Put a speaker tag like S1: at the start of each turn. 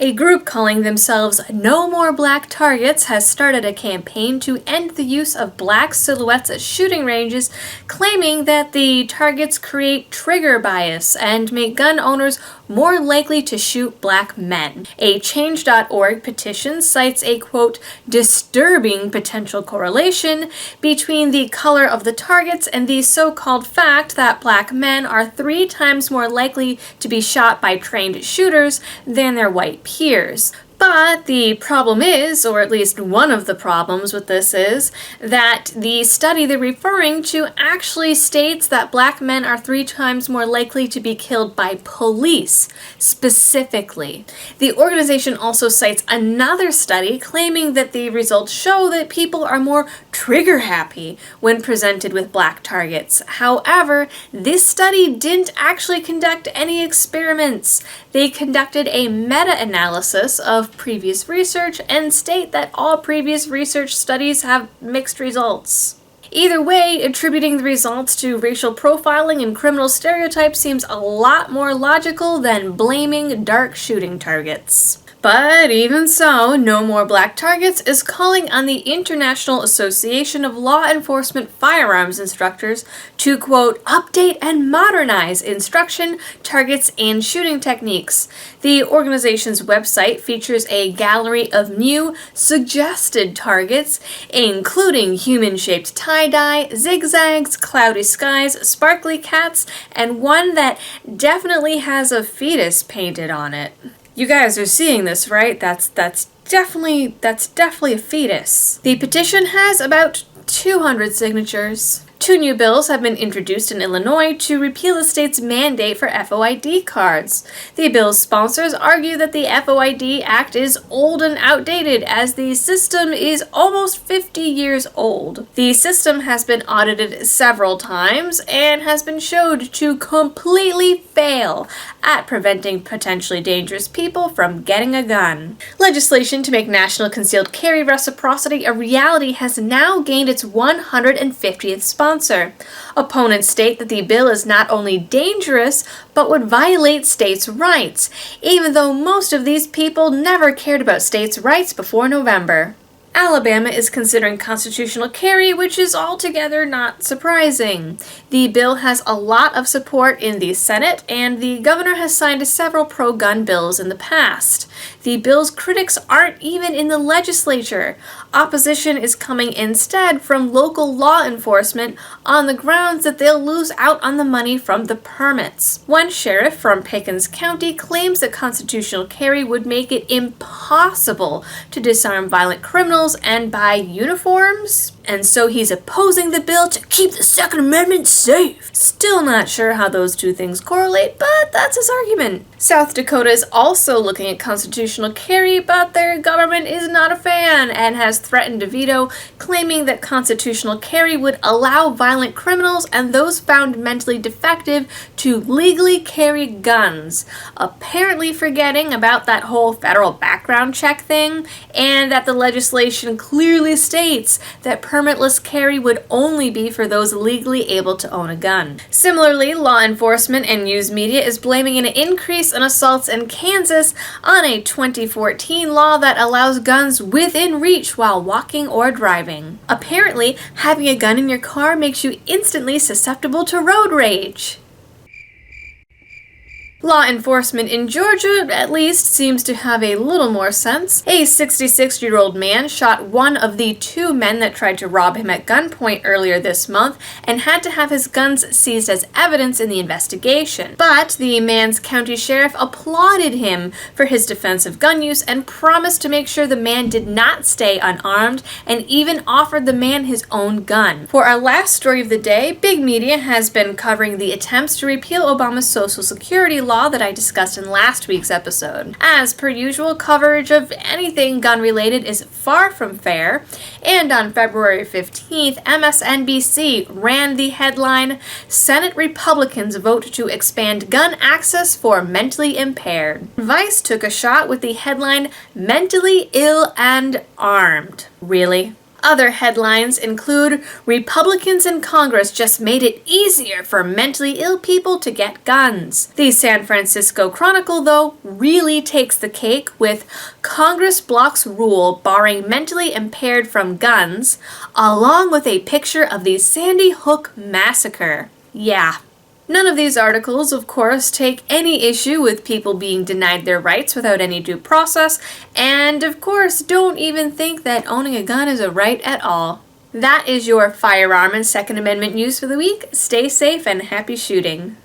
S1: A group calling themselves No More Black Targets has started a campaign to end the use of black silhouettes at shooting ranges, claiming that the targets create trigger bias and make gun owners more likely to shoot black men. A Change.org petition cites a, quote, disturbing potential correlation between the color of the targets and the so-called fact that black men are 3 times more likely to be shot by trained shooters than their white peers. But the problem is, or at least one of the problems with this is, that the study they're referring to actually states that black men are 3 times more likely to be killed by police, specifically. The organization also cites another study claiming that the results show that people are more trigger happy when presented with black targets. However, this study didn't actually conduct any experiments. They conducted a meta-analysis of previous research and state that all previous research studies have mixed results. Either way, attributing the results to racial profiling and criminal stereotypes seems a lot more logical than blaming dark shooting targets. But even so, No More Black Targets is calling on the International Association of Law Enforcement Firearms Instructors to, quote, update and modernize instruction, targets, and shooting techniques. The organization's website features a gallery of new, suggested targets, including human-shaped tie-dye, zigzags, cloudy skies, sparkly cats, and one that definitely has a fetus painted on it. You guys are seeing this, right? That's definitely a fetus. The petition has about 200 signatures. 2 new bills have been introduced in Illinois to repeal the state's mandate for FOID cards. The bill's sponsors argue that the FOID Act is old and outdated as the system is almost 50 years old. The system has been audited several times and has been showed to completely fail at preventing potentially dangerous people from getting a gun. Legislation to make national concealed carry reciprocity a reality has now gained its 150th sponsor. Opponents state that the bill is not only dangerous, but would violate states' rights, even though most of these people never cared about states' rights before November. Alabama is considering constitutional carry, which is altogether not surprising. The bill has a lot of support in the Senate, and the governor has signed several pro-gun bills in the past. The bill's critics aren't even in the legislature. Opposition is coming instead from local law enforcement on the grounds that they'll lose out on the money from the permits. One sheriff from Pickens County claims that constitutional carry would make it impossible to disarm violent criminals and buy uniforms, and so he's opposing the bill to keep the Second Amendment safe. Still not sure how those two things correlate, but that's his argument. South Dakota is also looking at constitutional carry, but their government is not a fan and has threatened to veto, claiming that constitutional carry would allow violent criminals and those found mentally defective to legally carry guns, apparently forgetting about that whole federal background check thing, and that the legislation clearly states that permitless carry would only be for those legally able to own a gun. Similarly, law enforcement and news media is blaming an increase in assaults in Kansas on a 2014 law that allows guns within reach while walking or driving. Apparently, having a gun in your car makes you instantly susceptible to road rage. Law enforcement in Georgia, at least, seems to have a little more sense. A 66-year-old man shot one of the 2 men that tried to rob him at gunpoint earlier this month and had to have his guns seized as evidence in the investigation. But the man's county sheriff applauded him for his defensive gun use and promised to make sure the man did not stay unarmed, and even offered the man his own gun. For our last story of the day, big media has been covering the attempts to repeal Obama's Social Security law that I discussed in last week's episode. As per usual, coverage of anything gun-related is far from fair, and on February 15th, MSNBC ran the headline, Senate Republicans vote to expand gun access for mentally impaired. Vice took a shot with the headline, Mentally Ill and Armed. Really? Other headlines include Republicans in Congress just made it easier for mentally ill people to get guns. The San Francisco Chronicle, though, really takes the cake with Congress blocks rule barring mentally impaired from guns, along with a picture of the Sandy Hook massacre. Yeah. None of these articles, of course, take any issue with people being denied their rights without any due process, and of course don't even think that owning a gun is a right at all. That is your firearm and Second Amendment news for the week. Stay safe and happy shooting.